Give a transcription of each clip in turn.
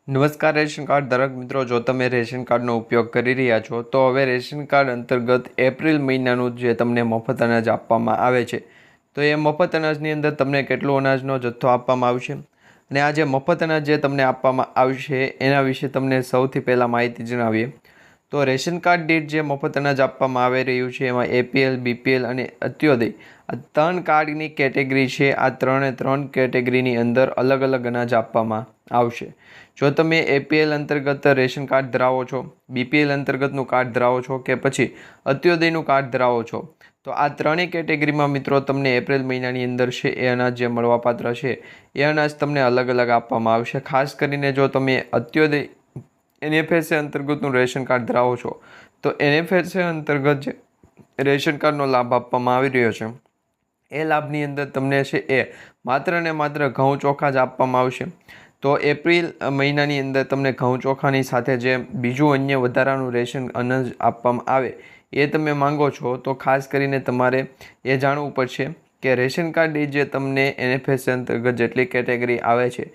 નમસ્કાર ration card ધારક મિત્રો, જો તમે રેશન કાર્ડનો ઉપયોગ કરી રહ્યા છો તો હવે રેશન કાર્ડ અંતર્ગત એપ્રિલ મહિનાનું જે તમને મફત અનાજ આપવામાં આવે છે તો એ મફત અનાજની અંદર તમને કેટલો અનાજનો જથ્થો આપવામાં આવશે અને આ જે મફત અનાજ જે તમને આપવામાં આવશે એના વિશે તમને સૌથી પહેલાં માહિતી જણાવીએ તો રેશન કાર્ડ દીઠ જે મફત અનાજ આપવામાં આવી રહ્યું છે એમાં એપીએલ, બીપીએલ અને અંત્યોદય આ 3 કાર્ડની કેટેગરી છે. આ 3 કેટેગરીની અંદર અલગ અલગ અનાજ આપવામાં આવશે. જો તમે એપીએલ અંતર્ગત રેશન કાર્ડ ધરાવો છો, બીપીએલ અંતર્ગતનું કાર્ડ ધરાવો છો કે પછી અંત્યોદયનું કાર્ડ ધરાવો છો તો આ ત્રણેય કેટેગરીમાં મિત્રો તમને એપ્રિલ મહિનાની અંદર છે એ અનાજ જે મળવાપાત્ર છે એ અનાજ તમને અલગ અલગ આપવામાં આવશે. ખાસ કરીને જો તમે અંત્યોદય એનએફએસએ અંતર્ગતનું રેશન કાર્ડ ધરાવો છો તો એનએફએસએ અંતર્ગત જે રેશન કાર્ડનો લાભ આપવામાં આવી રહ્યો છે એ લાભની અંદર તમને છે એ માત્ર ને માત્ર ઘઉં ચોખા જ આપવામાં આવશે. તો એપ્રિલ મહિનાની અંદર તમને ઘઉં ચોખાની સાથે જે બીજું અન્ય વધારાનું રેશન અનાજ આપવામાં આવે એ તમે માંગો છો તો ખાસ કરીને તમારે એ જાણવું પડશે કે રેશન કાર્ડ જે તમને એનએફએસ અંતર્ગત જેટલી કેટેગરી આવે છે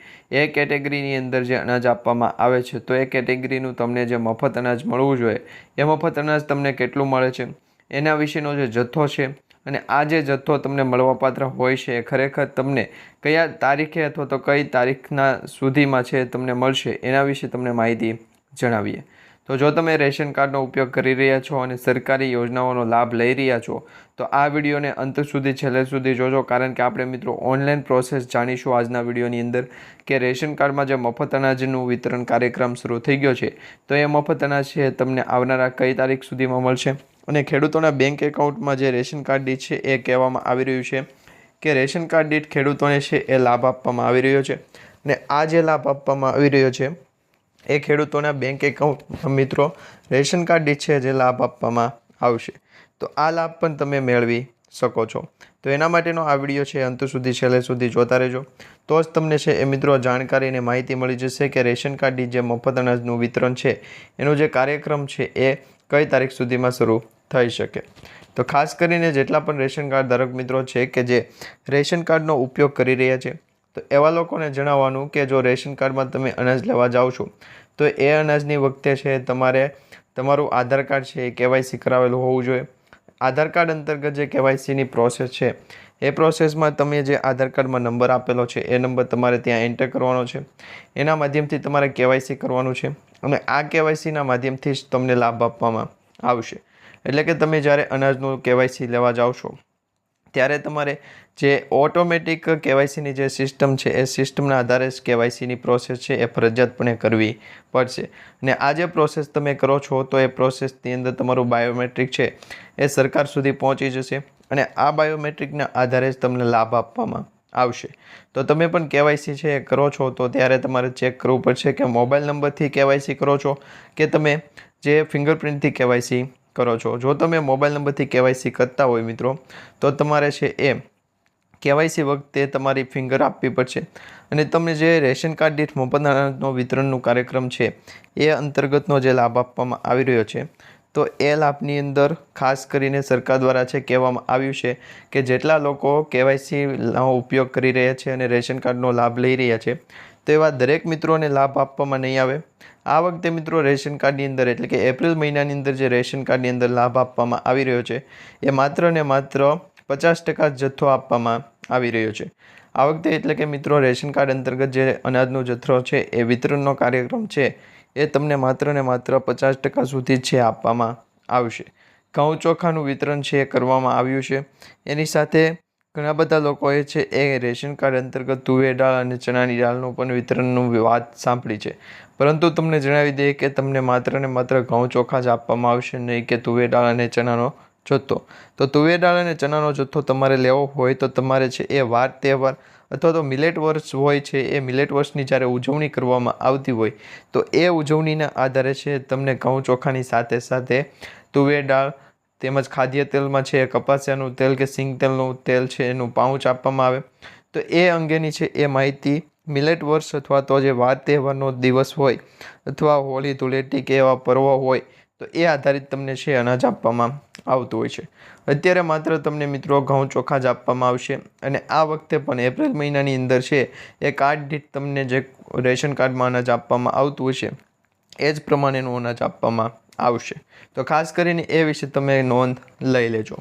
એ કેટેગરીની અંદર જે અનાજ આપવામાં આવે છે તો એ કેટેગરીનું તમને જે મફત અનાજ મળવું જોઈએ એ મફત અનાજ તમને કેટલું મળે છે એના વિશેનો જે જથ્થો છે અને આ જે જથ્થો તમને મળવાપાત્ર હોય છે ખરેખર તમને કયા તારીખે અથવા તો કઈ તારીખના સુધીમાં છે તમને મળશે એના વિશે તમને માહિતી જણાવીએ. તો જો તમે રેશન કાર્ડનો ઉપયોગ કરી રહ્યા છો અને સરકારી યોજનાઓનો લાભ લઈ રહ્યા છો તો આ વિડીયોને અંત સુધી છેલ્લે સુધી જોજો, કારણ કે આપણે મિત્રો ઓનલાઈન પ્રોસેસ જાણીશું આજના વિડીયોની અંદર કે રેશન કાર્ડમાં જે મફત અનાજનું વિતરણ કાર્યક્રમ શરૂ થઈ ગયો છે તો એ મફત અનાજ છે તમને આવનારા કઈ તારીખ સુધીમાં મળશે અને ખેડૂતોના બેંક એકાઉન્ટમાં જે રેશન કાર્ડ દીઠ છે એ કહેવામાં આવી રહ્યું છે કે રેશન કાર્ડ દીઠ ખેડૂતોને છે એ લાભ આપવામાં આવી રહ્યો છે અને આ જે લાભ આપવામાં આવી રહ્યો છે એ ખેડૂતોના બેંક એકાઉન્ટમાં મિત્રો રેશન કાર્ડ દીઠ છે જે લાભ આપવામાં આવશે. તો આ લાભ પણ તમે મેળવી શકો છો. તો એના માટેનો આ વિડીયો છે અંત સુધી છેલ્લે સુધી જોતા રહેજો, તો જ તમને છે એ મિત્રો જાણકારી અને માહિતી મળી જશે કે રેશન કાર્ડ દીઠ જે મફત અનાજનું વિતરણ છે એનો જે કાર્યક્રમ છે એ કઈ તારીખ સુધીમાં શરૂ થઈ શકે. તો ખાસ કરીને જેટલા પણ રેશન કાર્ડ ધારક મિત્રો છે કે જે રેશન કાર્ડનો ઉપયોગ કરી રહ્યા છે તો એવા લોકોને જણાવવાનું કે જો રેશન કાર્ડમાં તમે અનાજ લેવા જાઓ છો તો એ અનાજની વખતે છે તમારે તમારું આધાર કાર્ડ છે એ કેવાયસી કરાવેલું હોવું જોઈએ. આધાર કાર્ડ અંતર્ગત જે કેવાયસીની પ્રોસેસ છે એ પ્રોસેસમાં તમે જે આધાર કાર્ડમાં નંબર આપેલો છે એ નંબર તમારે ત્યાં એન્ટર કરવાનો છે. એના માધ્યમથી તમારે કેવાયસી કરવાનું છે અને આ કેવાયસીના માધ્યમથી જ તમને લાભ આપવામાં આવશે. એટલે કે તમે જ્યારે અનાજનું કેવાયસી લેવા જાઓ છો ત્યારે તમારે જે ઓટોમેટિક કેવાયસીની જે સિસ્ટમ છે એ સિસ્ટમના આધારે જ કેવાયસીની પ્રોસેસ છે એ ફરજિયાતપણે કરવી પડશે. અને આ જે પ્રોસેસ તમે કરો છો તો એ પ્રોસેસની અંદર તમારું બાયોમેટ્રિક છે એ સરકાર સુધી પહોંચી જશે અને આ બાયોમેટ્રિકના આધારે જ તમને લાભ આપવામાં આવશે. તો તમે પણ કેવાયસી છે એ કરો છો તો ત્યારે તમારે ચેક કરવું પડશે કે મોબાઈલ નંબરથી કેવાયસી કરો છો કે તમે જે ફિંગરપ્રિન્ટથી કેવાયસી કરો છો. જો તમે મોબાઈલ નંબરથી કેવાયસી કરતા હોય મિત્રો તો તમારે છે એ કેવાયસી વખતે તમારી ફિંગર આપવી પડશે અને તમને જે રેશન કાર્ડ દીઠ મફત અનાજનો વિતરણનું કાર્યક્રમ છે એ અંતર્ગતનો જે લાભ આપવામાં આવી રહ્યો છે તો એ લાભની અંદર ખાસ કરીને સરકાર દ્વારા છે કહેવામાં આવ્યું છે કે જેટલા લોકો કેવાયસીનો ઉપયોગ કરી રહ્યા છે અને રેશન કાર્ડનો લાભ લઈ રહ્યા છે તો એવા દરેક મિત્રોને લાભ આપવામાં નહીં આવે. આ વખતે મિત્રો રેશન કાર્ડની અંદર એટલે કે એપ્રિલ મહિનાની અંદર જે રેશન કાર્ડની અંદર લાભ આપવામાં આવી રહ્યો છે એ માત્ર ને માત્ર 50% જથ્થો આપવામાં આવી રહ્યો છે આ વખતે. એટલે કે મિત્રો રેશન કાર્ડ અંતર્ગત જે અનાજનો જથ્થો છે એ વિતરણનો કાર્યક્રમ છે એ તમને માત્ર ને માત્ર 50% સુધી છે આપવામાં આવશે. ઘઉં ચોખાનું વિતરણ છે એ કરવામાં આવ્યું છે. એની સાથે ઘણા બધા લોકોએ છે એ રેશન કાર્ડ અંતર્ગત તુવેર દાળ અને ચણાની દાળનું પણ વિતરણનું વાત સાંભળી છે, પરંતુ તમને જણાવી દઈએ કે તમને માત્ર ને માત્ર ઘઉં ચોખા જ આપવામાં આવશે, નહીં કે તુવેર દાળ અને ચણાનો જથ્થો. તો તુવેર દાળ અને ચણાનો જથ્થો તમારે લેવો હોય તો તમારે છે એ વાર તહેવાર અથવા તો મિલેટ વર્ષ હોય છે એ મિલેટ વર્ષની જ્યારે ઉજવણી કરવામાં આવતી હોય તો એ ઉજવણીના આધારે છે તમને ઘઉં ચોખાની સાથે સાથે તુવેર દાળ તેમજ ખાદ્ય તેલમાં છે કપાસિયાનું તેલ કે સિંગ તેલનું તેલ છે એનું પાઉચ આપવામાં આવે. તો એ અંગેની છે એ માહિતી મિલેટ વર્ષ અથવા તો જે વાર તહેવારનો દિવસ હોય અથવા હોળી ધૂળેટી કે એવા પર્વ હોય તો એ આધારિત તમને છે અનાજ આપવામાં આવતું હોય છે. અત્યારે માત્ર તમને મિત્રો ઘઉં ચોખા જ આપવામાં આવશે અને આ વખતે પણ એપ્રિલ મહિનાની અંદર છે એ કાર્ડ દીઠ તમને જે રેશન કાર્ડમાં અનાજ આપવામાં આવતું હશે એ જ પ્રમાણેનું અનાજ આપવામાં આવશે. તો ખાસ કરીને એ વિશે તમે નોંધ લઈ લેજો.